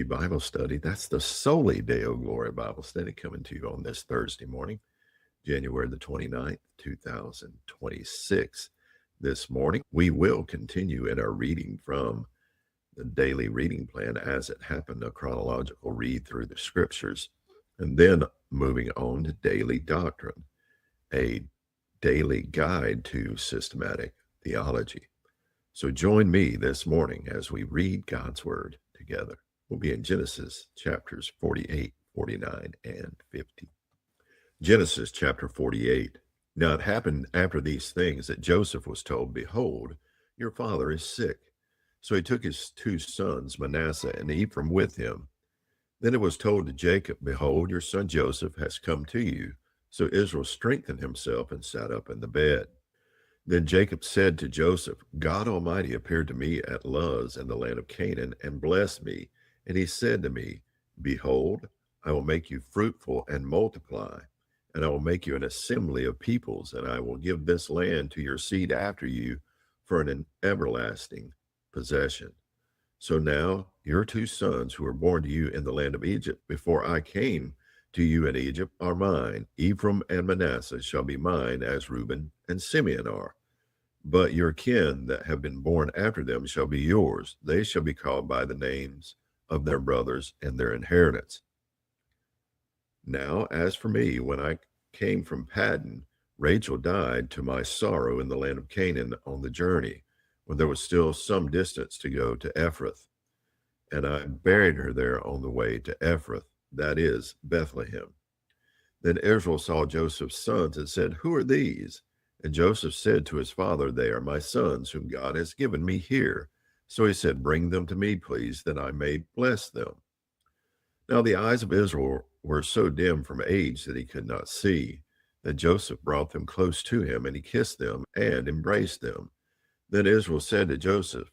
Bible study. That's the Soli Deo Gloria Bible study coming to you on this Thursday morning, January the 29th, 2026. This morning, we will continue in our reading from the daily reading plan as it happened, a chronological read through the scriptures, and then moving on to Daily Doctrine, a daily guide to systematic theology. So join me this morning as we read God's Word together. We'll be in Genesis chapters 48, 49, and 50. Genesis chapter 48. Now it happened after these things that Joseph was told, "Behold, your father is sick." So he took his two sons, Manasseh and Ephraim, with him. Then it was told to Jacob, "Behold, your son Joseph has come to you." So Israel strengthened himself and sat up in the bed. Then Jacob said to Joseph, "God Almighty appeared to me at Luz in the land of Canaan and blessed me. And he said to me, Behold, I will make you fruitful and multiply, and I will make you an assembly of peoples, and I will give this land to your seed after you for an everlasting possession. So now your two sons who were born to you in the land of Egypt before I came to you in Egypt are mine. Ephraim and Manasseh shall be mine as Reuben and Simeon are. But your kin that have been born after them shall be yours. They shall be called by the names of their brothers and their inheritance. Now, as for me, when I came from Paddan, Rachel died to my sorrow in the land of Canaan on the journey, when there was still some distance to go to Ephrath. And I buried her there on the way to Ephrath, that is, Bethlehem. Then Israel saw Joseph's sons and said, Who are these? And Joseph said to his father, They are my sons, whom God has given me here. So he said, Bring them to me, please, that I may bless them. Now the eyes of Israel were so dim from age that he could not see. Then Joseph brought them close to him, and he kissed them and embraced them. Then Israel said to Joseph,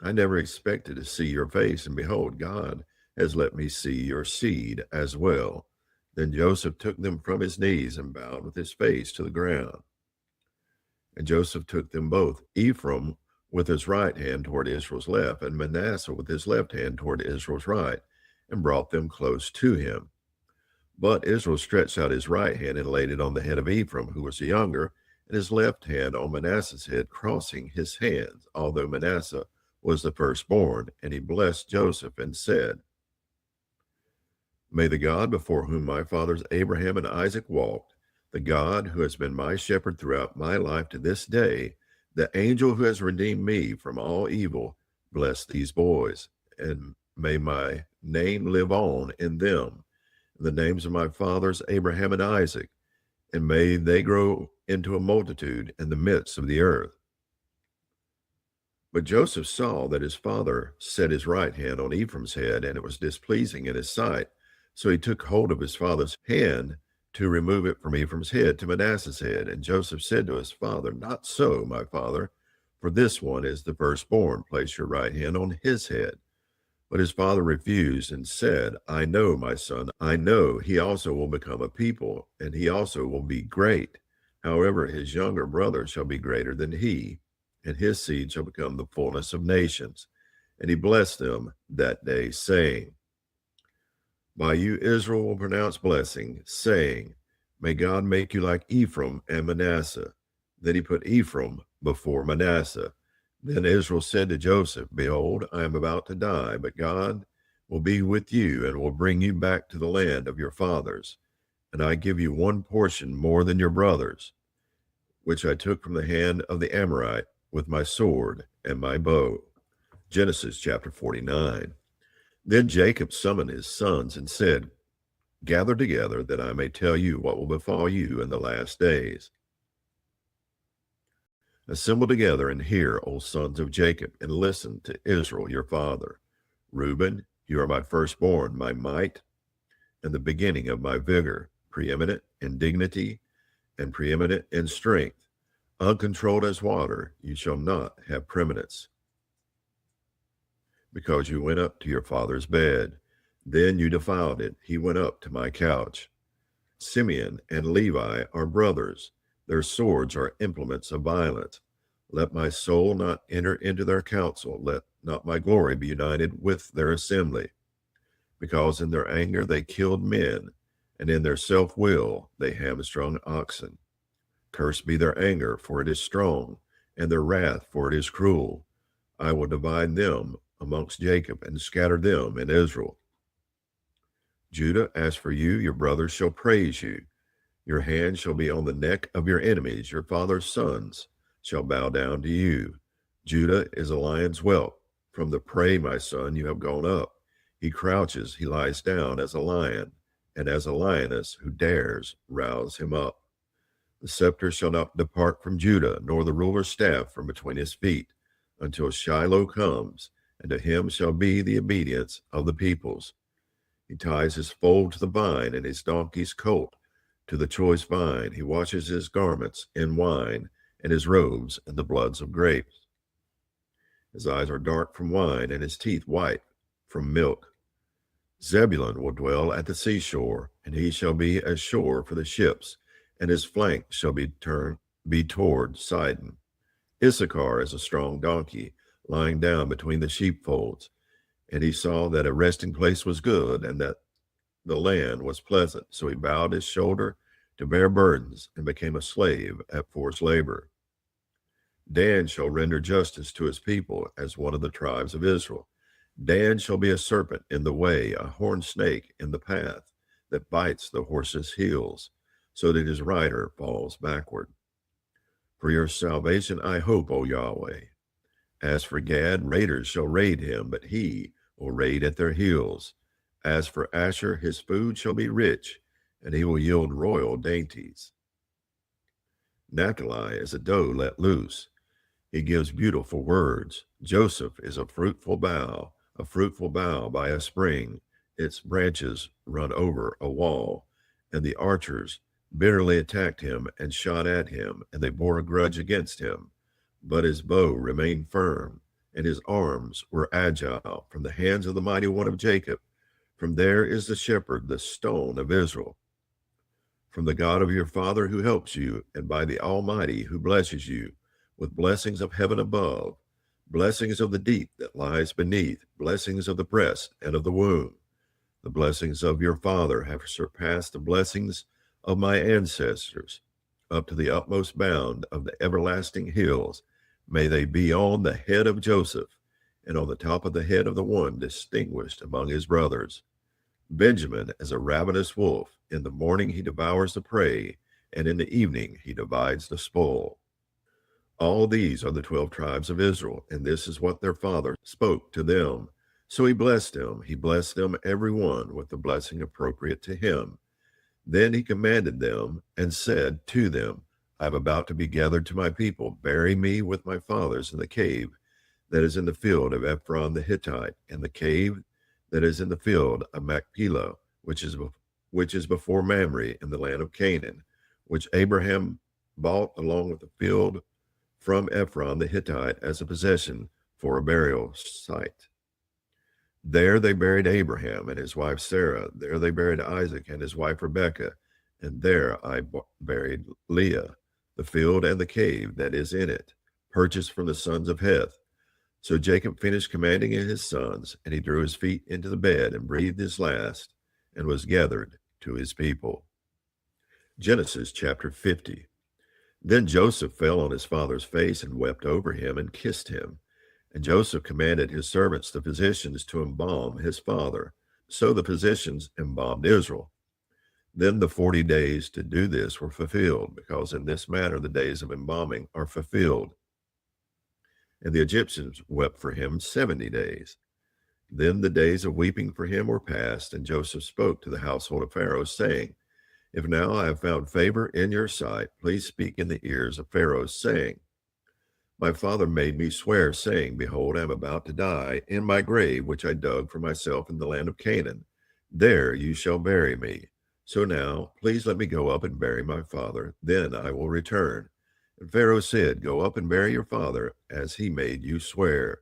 I never expected to see your face, and behold, God has let me see your seed as well. Then Joseph took them from his knees and bowed with his face to the ground. And Joseph took them both, Ephraim with his right hand toward Israel's left, and Manasseh with his left hand toward Israel's right, and brought them close to him. But Israel stretched out his right hand and laid it on the head of Ephraim, who was the younger, and his left hand on Manasseh's head, crossing his hands, although Manasseh was the firstborn. And he blessed Joseph and said, May the God before whom my fathers Abraham and Isaac walked, the God who has been my shepherd throughout my life to this day, the angel who has redeemed me from all evil, bless these boys, and may my name live on in them, the names of my fathers Abraham and Isaac, and may they grow into a multitude in the midst of the earth. But Joseph saw that his father set his right hand on Ephraim's head, and it was displeasing in his sight. So he took hold of his father's hand to remove it from Ephraim's head to Manasseh's head. And Joseph said to his father, Not so, my father, for this one is the firstborn. Place your right hand on his head. But his father refused and said, I know, my son, I know he also will become a people, and he also will be great. However, his younger brother shall be greater than he, and his seed shall become the fullness of nations. And he blessed them that day, saying, By you Israel will pronounce blessing, saying, May God make you like Ephraim and Manasseh. Then he put Ephraim before Manasseh. Then Israel said to Joseph, Behold, I am about to die, but God will be with you and will bring you back to the land of your fathers. And I give you one portion more than your brothers, which I took from the hand of the Amorite with my sword and my bow. Genesis chapter 49. Then Jacob summoned his sons and said, Gather together that I may tell you what will befall you in the last days. Assemble together and hear, O sons of Jacob, and listen to Israel your father. Reuben, you are my firstborn, my might, and the beginning of my vigor, preeminent in dignity and preeminent in strength. Uncontrolled as water, you shall not have preeminence, because you went up to your father's bed. Then you defiled it. He went up to my couch. Simeon and Levi are brothers. Their swords are implements of violence. Let my soul not enter into their counsel. Let not my glory be united with their assembly. because in their anger they killed men, and in their self-will they hamstrung oxen. Cursed be their anger, for it is strong, and their wrath, for it is cruel. I will divide them amongst Jacob and scatter them in Israel. Judah, as for you, your brothers shall praise you. Your hand shall be on the neck of your enemies. Your father's sons shall bow down to you. Judah is a lion's whelp. From the prey, my son, you have gone up. He crouches, he lies down as a lion, and as a lioness who dares rouse him up. The scepter shall not depart from Judah, nor the ruler's staff from between his feet, until Shiloh comes, and to him shall be the obedience of the peoples. He ties his foal to the vine, and his donkey's colt to the choice vine. He washes his garments in wine, and his robes in the bloods of grapes. His eyes are dark from wine, and his teeth white from milk. Zebulun will dwell at the seashore, and he shall be a shore for the ships, and his flank shall be toward Sidon. Issachar is a strong donkey, lying down between the sheepfolds. And he saw that a resting place was good, and that the land was pleasant. So he bowed his shoulder to bear burdens, and became a slave at forced labor. Dan shall render justice to his people as one of the tribes of Israel. Dan shall be a serpent in the way, a horned snake in the path, that bites the horse's heels, so that his rider falls backward. For your salvation I hope, O Yahweh. As for Gad, raiders shall raid him, but he will raid at their heels. As for Asher, his food shall be rich, and he will yield royal dainties. Naphtali is a doe let loose. He gives beautiful words. Joseph is a fruitful bough by a spring. Its branches run over a wall, and the archers bitterly attacked him and shot at him, and they bore a grudge against him. But his bow remained firm, and his arms were agile from the hands of the mighty one of Jacob. From there is the shepherd, the stone of Israel. From the God of your father who helps you, and by the Almighty who blesses you, with blessings of heaven above, blessings of the deep that lies beneath, blessings of the breast and of the womb. The blessings of your father have surpassed the blessings of my ancestors, up to the utmost bound of the everlasting hills. May they be on the head of Joseph, and on the top of the head of the one distinguished among his brothers. Benjamin is a ravenous wolf. In the morning he devours the prey, and in the evening he divides the spoil. All these are the 12 tribes of Israel, and this is what their father spoke to them. So he blessed them. He blessed them every one with the blessing appropriate to him. Then he commanded them and said to them, I am about to be gathered to my people. Bury me with my fathers in the cave that is in the field of Ephron the Hittite, and the cave that is in the field of Machpelah, which is before Mamre in the land of Canaan, which Abraham bought along with the field from Ephron the Hittite as a possession for a burial site. There they buried Abraham and his wife Sarah. There they buried Isaac and his wife Rebekah. And there I buried Leah, the field and the cave that is in it, purchased from the sons of Heth. So Jacob finished commanding his sons, and he drew his feet into the bed and breathed his last, and was gathered to his people. Genesis chapter 50. Then Joseph fell on his father's face and wept over him and kissed him. And Joseph commanded his servants, the physicians, to embalm his father. So the physicians embalmed Israel. Then the 40 days to do this were fulfilled, because in this manner the days of embalming are fulfilled. And the Egyptians wept for him 70 days. Then the days of weeping for him were past, and Joseph spoke to the household of Pharaoh, saying, If now I have found favor in your sight, please speak in the ears of Pharaoh, saying, My father made me swear, saying, Behold, I am about to die in my grave, which I dug for myself in the land of Canaan. There you shall bury me. So now, please let me go up and bury my father, then I will return. And Pharaoh said, Go up and bury your father, as he made you swear.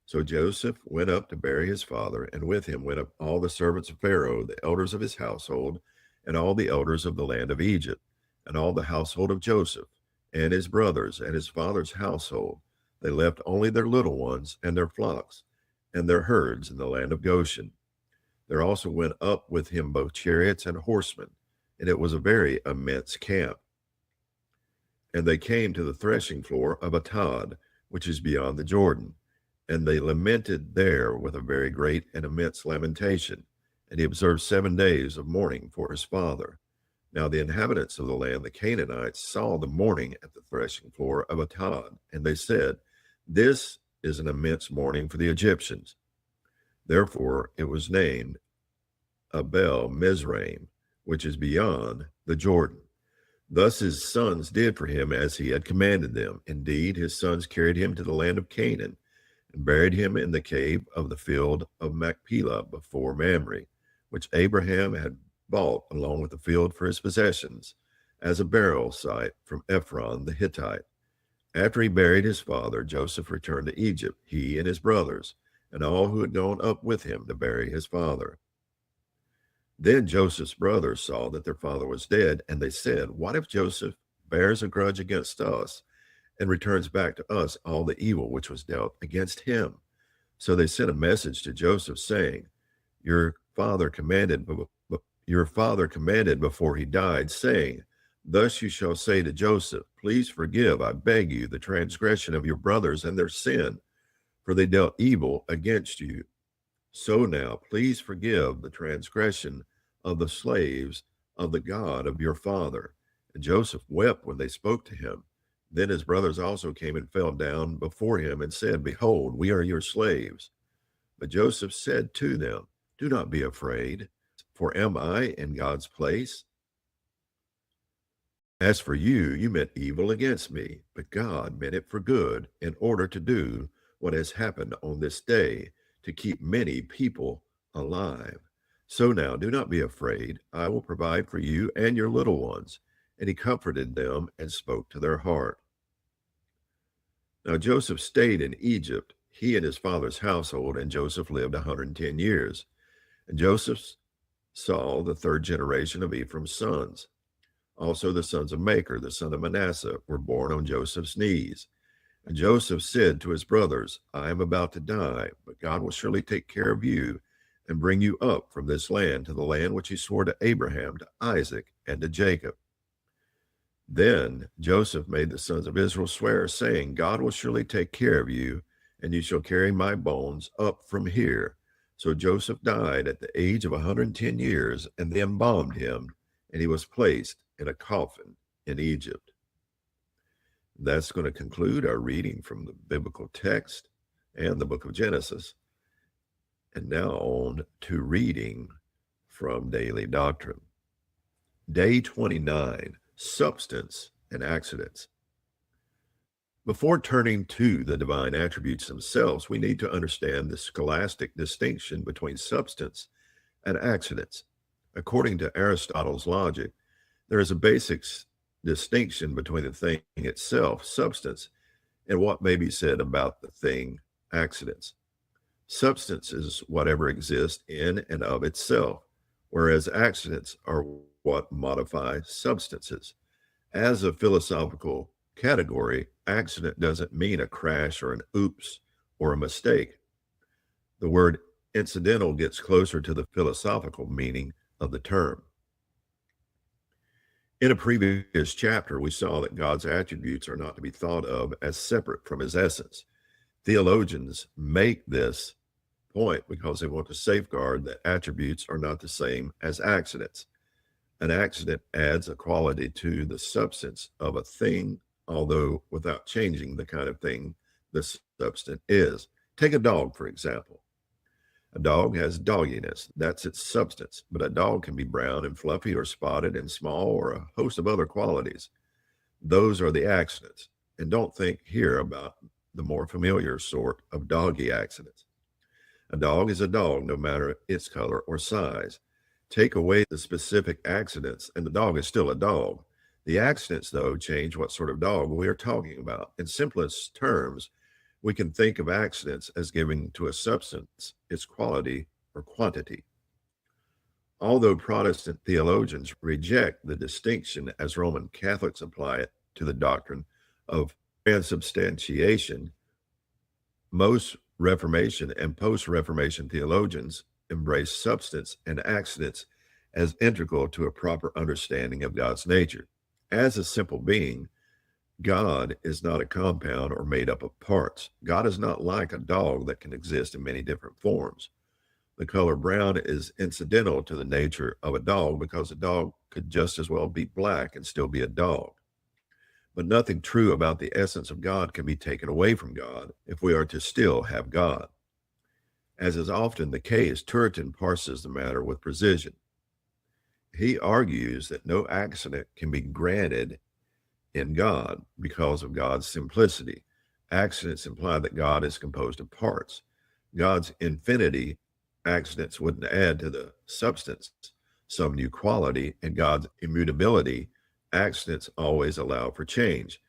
So Joseph went up to bury his father, and with him went up all the servants of Pharaoh, the elders of his household, and all the elders of the land of Egypt, and all the household of Joseph, and his brothers, and his father's household. They left only their little ones, and their flocks, and their herds in the land of Goshen. There also went up with him both chariots and horsemen, and it was a very immense camp. And they came to the threshing floor of Atad, which is beyond the Jordan. And they lamented there with a very great and immense lamentation. And he observed 7 days of mourning for his father. Now the inhabitants of the land, the Canaanites, saw the mourning at the threshing floor of Atad, and they said, "This is an immense mourning for the Egyptians." Therefore it was named Abel Mizraim, which is beyond the Jordan. Thus his sons did for him as he had commanded them. Indeed, his sons carried him to the land of Canaan and buried him in the cave of the field of Machpelah before Mamre, which Abraham had bought along with the field for his possessions as a burial site from Ephron the Hittite. After he buried his father, Joseph returned to Egypt, he and his brothers, and all who had gone up with him to bury his father. Then Joseph's brothers saw that their father was dead, and they said, "What if Joseph bears a grudge against us and returns back to us all the evil which was dealt against him?" So they sent a message to Joseph saying, Your father commanded before he died, saying, "Thus you shall say to Joseph, Please forgive, I beg you, the transgression of your brothers and their sin, for they dealt evil against you. So now, please forgive the transgression of the slaves of the God of your father." And Joseph wept when they spoke to him. Then his brothers also came and fell down before him and said, "Behold, we are your slaves." But Joseph said to them, "Do not be afraid, for am I in God's place? As for you, you meant evil against me, but God meant it for good, in order to do what has happened on this day, to keep many people alive. So now do not be afraid. I will provide for you and your little ones." And he comforted them and spoke to their heart. Now Joseph stayed in Egypt, he and his father's household, and Joseph lived 110 years. And Joseph saw the third generation of Ephraim's sons. Also the sons of Machir, the son of Manasseh, were born on Joseph's knees. And Joseph said to his brothers, "I am about to die, but God will surely take care of you and bring you up from this land to the land which he swore to Abraham, to Isaac, and to Jacob." Then Joseph made the sons of Israel swear, saying, "God will surely take care of you, and you shall carry my bones up from here." So Joseph died at the age of 110 years, and they embalmed him, and he was placed in a coffin in Egypt. That's going to conclude our reading from the biblical text and the book of Genesis. And now on to reading from Daily Doctrine. Day 29, Substance and Accidents. Before turning to the divine attributes themselves, we need to understand the scholastic distinction between substance and accidents. According to Aristotle's logic, there is a basic distinction between the thing itself, substance, and what may be said about the thing, accidents. Substance is whatever exists in and of itself, whereas accidents are what modify substances. As a philosophical category, accident doesn't mean a crash or an oops or a mistake. The word incidental gets closer to the philosophical meaning of the term. In a previous chapter, we saw that God's attributes are not to be thought of as separate from his essence. Theologians make this point because they want to safeguard that attributes are not the same as accidents. An accident adds a quality to the substance of a thing, although without changing the kind of thing the substance is. Take a dog, for example. A dog has dogginess, that's its substance, but a dog can be brown and fluffy or spotted and small or a host of other qualities. Those are the accidents. And don't think here about the more familiar sort of doggy accidents. A dog is a dog no matter its color or size. Take away the specific accidents and the dog is still a dog. The accidents, though, change what sort of dog we are talking about. In simplest terms, we can think of accidents as giving to a substance its quality or quantity. Although Protestant theologians reject the distinction as Roman Catholics apply it to the doctrine of transubstantiation, most Reformation and post-Reformation theologians embrace substance and accidents as integral to a proper understanding of God's nature. As a simple being, God is not a compound or made up of parts. God is not like a dog that can exist in many different forms. The color brown is incidental to the nature of a dog because a dog could just as well be black and still be a dog. But nothing true about the essence of God can be taken away from God if we are to still have God. As is often the case, Turretin parses the matter with precision. He argues that no accident can be granted in God because of God's simplicity. Accidents imply that God is composed of parts. God's infinity, accidents wouldn't add to the substance some new quality, and God's immutability, accidents always allow for change.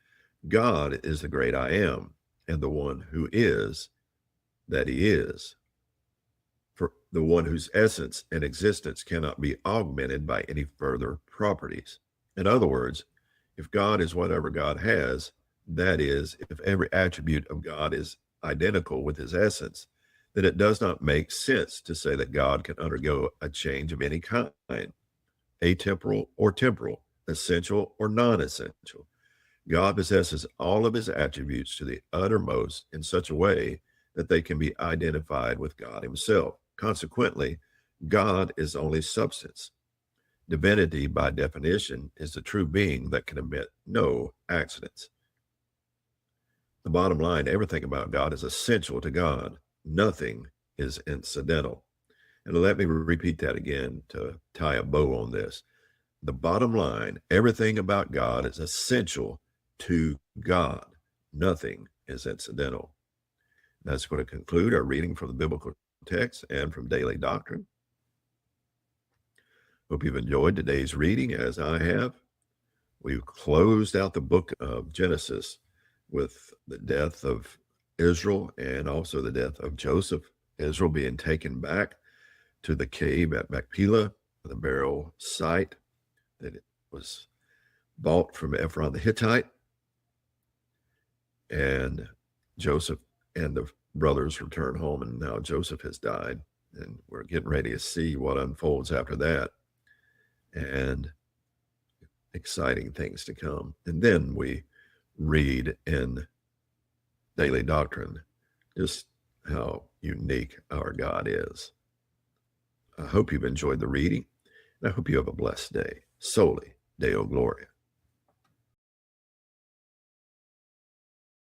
God is the great I am, and the one who is that he is, for the one whose essence and existence cannot be augmented by any further properties. In other words, if God is whatever God has, that is, if every attribute of God is identical with his essence, then it does not make sense to say that God can undergo a change of any kind, atemporal or temporal, essential or non-essential. God possesses all of his attributes to the uttermost in such a way that they can be identified with God himself. Consequently, God is only substance. Divinity, by definition, is the true being that can admit no accidents. The bottom line, everything about God is essential to God. Nothing is incidental. And let me repeat that again to tie a bow on this. The bottom line, everything about God is essential to God. Nothing is incidental. That's going to conclude our reading from the biblical text and from Daily Doctrine. Hope you've enjoyed today's reading as I have. We've closed out the book of Genesis with the death of Israel and also the death of Joseph. Israel being taken back to the cave at Machpelah, the burial site that it was bought from Ephron the Hittite. And Joseph and the brothers return home, and now Joseph has died. And we're getting ready to see what unfolds after that. And exciting things to come. And then we read in Daily Doctrine just how unique our God is. I hope you've enjoyed the reading, and I hope you have a blessed day. Soli Deo Gloria.